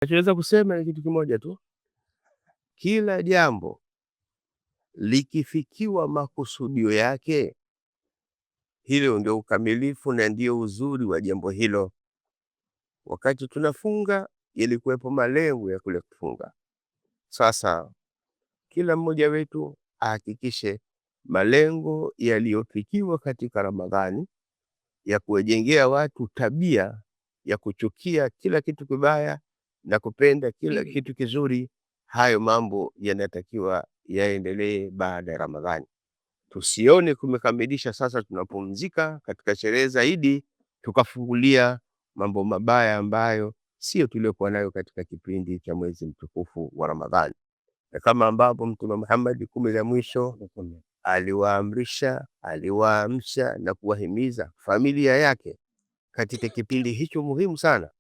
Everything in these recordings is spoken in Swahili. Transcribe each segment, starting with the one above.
Nachoweza kusema ni kitu kimoja tu, kila jambo likifikiwa makusudio yake, hilo ndio ukamilifu na ndio uzuri wa jambo hilo. Wakati tunafunga ilikuwepo malengo ya kule kufunga. Sasa kila mmoja wetu ahakikishe malengo yaliyofikiwa katika Ramadhani ya kuwajengea watu tabia ya kuchukia kila kitu kibaya na kupenda kila kitu kizuri. Hayo mambo yanatakiwa yaendelee baada ya Ramadhani. Tusione kumekamilisha sasa tunapumzika katika sherehe zaidi tukafungulia mambo mabaya ambayo sio tuliokuwa nayo katika kipindi cha mwezi mtukufu wa Ramadhani. Na kama ambapo Mtume Muhammad 10 la mwisho aliwaamrisha, aliwaamsha na kuwahimiza familia yake katika kipindi hicho muhimu sana,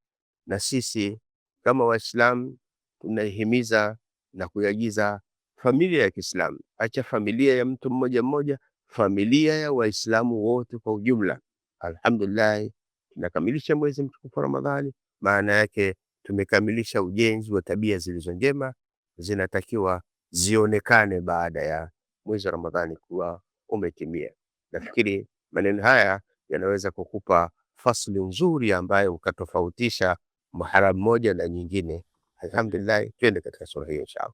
na sisi kama Waislamu tunahimiza na kuyagiza familia ya Kiislamu, acha familia ya mtu mmoja mmoja, familia ya Waislamu wote kwa ujumla. Alhamdulillah, tunakamilisha mwezi mtukufu wa Ramadhani, maana yake tumekamilisha ujenzi wa tabia zilizo njema, zinatakiwa zionekane baada ya mwezi wa Ramadhani kuwa umetimia. Nafikiri maneno haya yanaweza kukupa fasli nzuri ambayo ukatofautisha Muharram moja na nyingine. Alhamdulillah, twende katika sura hiyo inshallah.